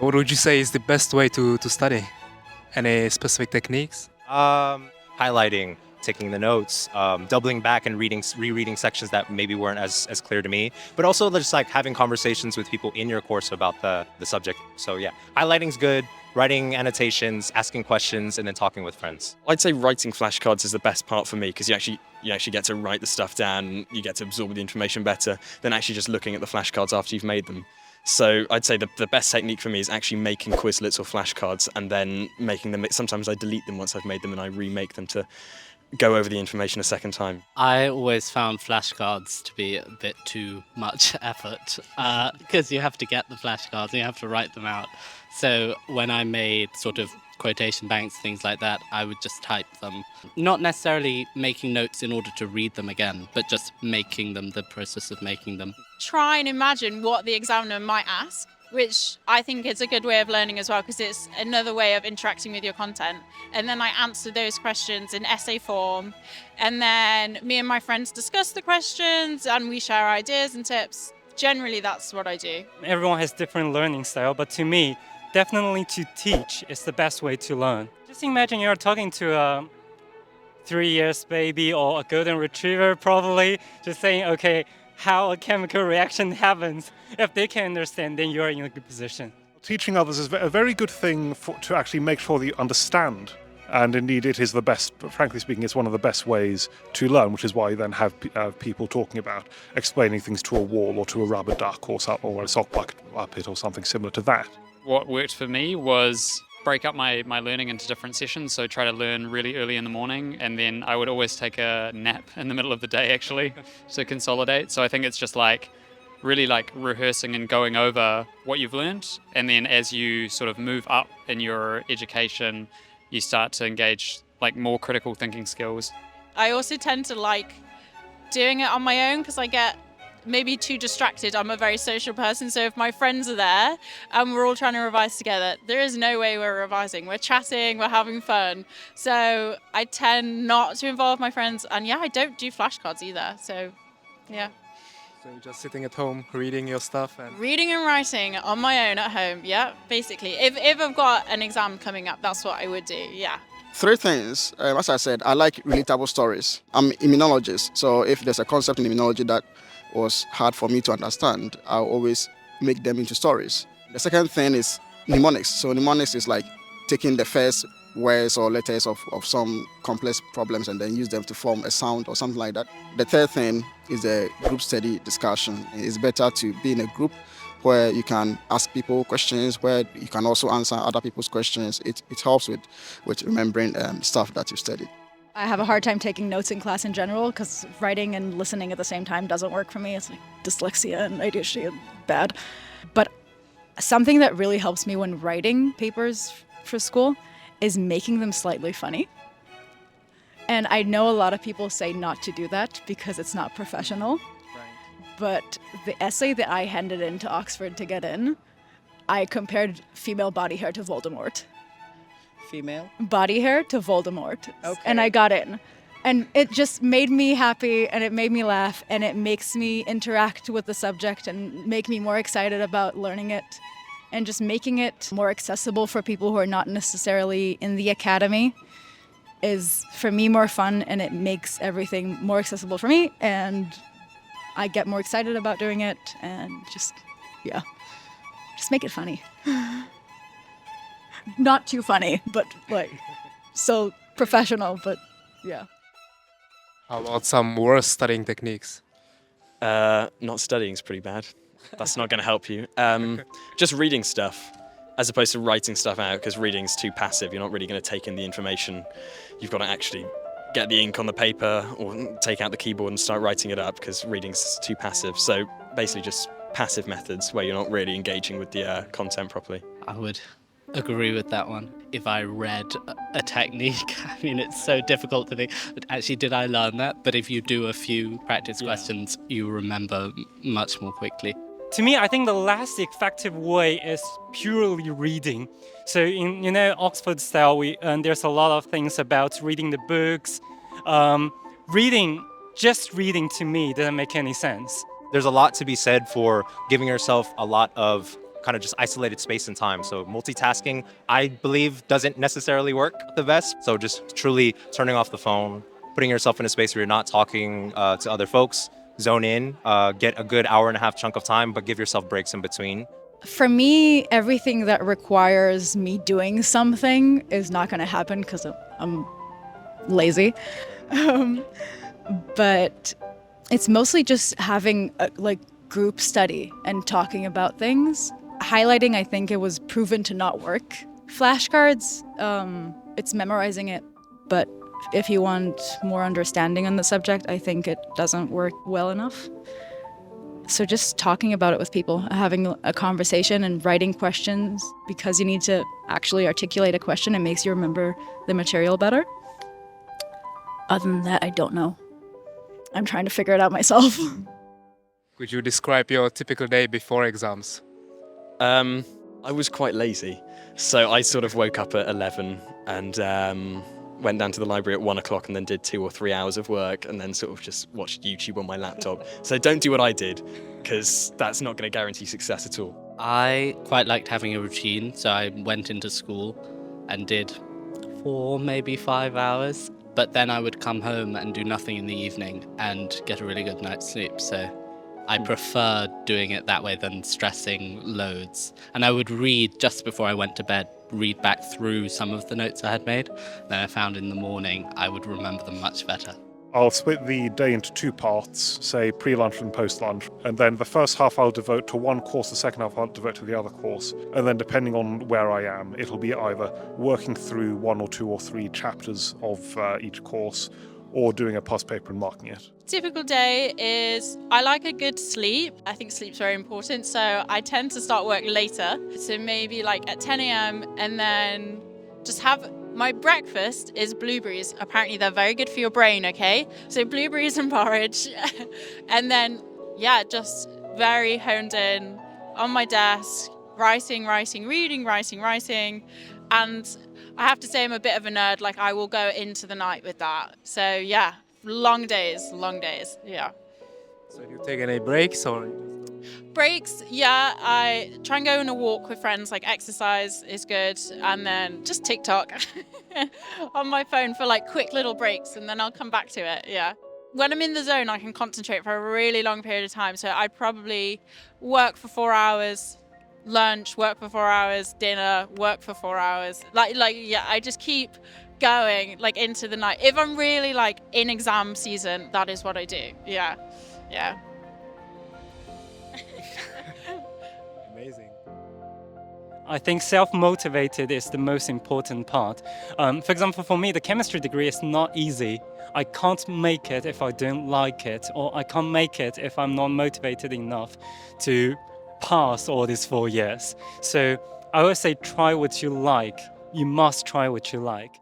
What would you say is the best way to study? Any specific techniques? Highlighting, taking the notes, doubling back and rereading sections that maybe weren't as clear to me, but also just like having conversations with people in your course about the subject. So yeah, highlighting's good, writing annotations, asking questions, and then talking with friends. I'd say writing flashcards is the best part for me because you actually get to write the stuff down, you get to absorb the information better than actually just looking at the flashcards after you've made them. So I'd say the best technique for me is actually making Quizlets or flashcards and then making them. Sometimes I delete them once I've made them and I remake them to go over the information a second time. I always found flashcards to be a bit too much effort because you have to get the flashcards and you have to write them out. So when I made sort of quotation banks, things like that, I would just type them. Not necessarily making notes in order to read them again, but just making them, the process of making them. Try and imagine what the examiner might ask, which I think is a good way of learning as well, because it's another way of interacting with your content. And then I answer those questions in essay form. And then me and my friends discuss the questions and we share ideas and tips. Generally, that's what I do. Everyone has different learning style, but to me, definitely to teach is the best way to learn. Just imagine you're talking to a 3 years baby or a golden retriever probably, just saying, okay, how a chemical reaction happens. If they can understand, then you're in a good position. Teaching others is a very good thing to actually make sure that you understand. And indeed, it is the best, frankly speaking, it's one of the best ways to learn, which is why you then have people talking about explaining things to a wall or to a rubber duck or a sock bucket or something similar to that. What worked for me was break up my learning into different sessions, so try to learn really early in the morning, and then I would always take a nap in the middle of the day actually to consolidate. So I think it's just like really like rehearsing and going over what you've learned, and then as you sort of move up in your education, you start to engage like more critical thinking skills. I also tend to like doing it on my own because I get maybe too distracted. I'm a very social person, so if my friends are there and we're all trying to revise together, there is no way we're revising. We're chatting, we're having fun. So I tend not to involve my friends, and yeah, I don't do flashcards either. So yeah. So you're just sitting at home, reading your stuff and... Reading and writing on my own at home, yeah, basically. If I've got an exam coming up, that's what I would do, yeah. Three things. As I said, I like relatable stories. I'm immunologist, so if there's a concept in immunology that was hard for me to understand, I'll always make them into stories. The second thing is mnemonics. So mnemonics is like taking the first words or letters of some complex problems and then use them to form a sound or something like that. The third thing is a group study discussion. It's better to be in a group where you can ask people questions, where you can also answer other people's questions. It helps with remembering stuff that you studied. I have a hard time taking notes in class in general because writing and listening at the same time doesn't work for me. It's like dyslexia and ADHD and bad. But something that really helps me when writing papers for school is making them slightly funny. And I know a lot of people say not to do that because it's not professional. Right. But the essay that I handed in to Oxford to get in, I compared female body hair to Voldemort. Female? Body hair to Voldemort. Okay. And I got in. And it just made me happy and it made me laugh and it makes me interact with the subject and make me more excited about learning it and just making it more accessible for people who are not necessarily in the academy is for me more fun, and it makes everything more accessible for me and I get more excited about doing it and just make it funny. Not too funny, but like so professional, but yeah. How about some worse studying techniques? Not studying is pretty bad. That's not going to help you. Just reading stuff as opposed to writing stuff out, because reading's too passive. You're not really going to take in the information. You've got to actually get the ink on the paper or take out the keyboard and start writing it up, because reading's too passive. So basically just passive methods where you're not really engaging with the content properly. I would agree with that one. If I read a technique, I mean, it's so difficult to think, actually, did I learn that? But if you do a few practice questions, you remember much more quickly. To me, I think the last effective way is purely reading. So in Oxford style, there's a lot of things about reading the books. Just reading to me doesn't make any sense. There's a lot to be said for giving yourself a lot of kind of just isolated space and time. So multitasking, I believe, doesn't necessarily work the best. So just truly turning off the phone, putting yourself in a space where you're not talking to other folks, zone in, get a good hour and a half chunk of time, but give yourself breaks in between. For me, everything that requires me doing something is not going to happen because I'm lazy. But it's mostly just having a, group study and talking about things. Highlighting, I think it was proven to not work. Flashcards, it's memorizing it, but if you want more understanding on the subject, I think it doesn't work well enough. So just talking about it with people, having a conversation and writing questions, because you need to actually articulate a question, it makes you remember the material better. Other than that, I don't know. I'm trying to figure it out myself. Could you describe your typical day before exams? I was quite lazy, so I sort of woke up at 11 and went down to the library at 1 o'clock and then did 2 or 3 hours of work and then sort of just watched YouTube on my laptop. So don't do what I did, because that's not going to guarantee success at all. I quite liked having a routine, so I went into school and did 4, maybe 5 hours. But then I would come home and do nothing in the evening and get a really good night's sleep. So I prefer doing it that way than stressing loads. And I would read just before I went to bed, read back through some of the notes I had made. Then I found in the morning I would remember them much better. I'll split the day into 2 parts, say pre-lunch and post-lunch, and then the first half I'll devote to one course, the second half I'll devote to the other course, and then depending on where I am, it'll be either working through 1 or 2 or 3 chapters of each course, or doing a past paper and marking it. Typical day is I like a good sleep. I think sleep's very important, so I tend to start work later. So maybe like at 10 a.m. and then just have my breakfast is blueberries. Apparently they're very good for your brain, okay? So blueberries and porridge. And then, yeah, just very honed in on my desk, writing, reading. And I have to say I'm a bit of a nerd. Like I will go into the night with that. So yeah, long days, yeah. So do you take any breaks or? Breaks, yeah, I try and go on a walk with friends, like exercise is good, and then just TikTok on my phone for like quick little breaks, and then I'll come back to it, yeah. When I'm in the zone, I can concentrate for a really long period of time, so I'd probably work for 4 hours, lunch, work for 4 hours, dinner, work for 4 hours, yeah, I just keep going like into the night. If I'm really like in exam season, that is what I do, yeah. Amazing. I think self-motivated is the most important part. For example, for me, the chemistry degree is not easy. I can't make it if I don't like it, or I can't make it if I'm not motivated enough to pass all these 4 years. So I always say try what you like. You must try what you like.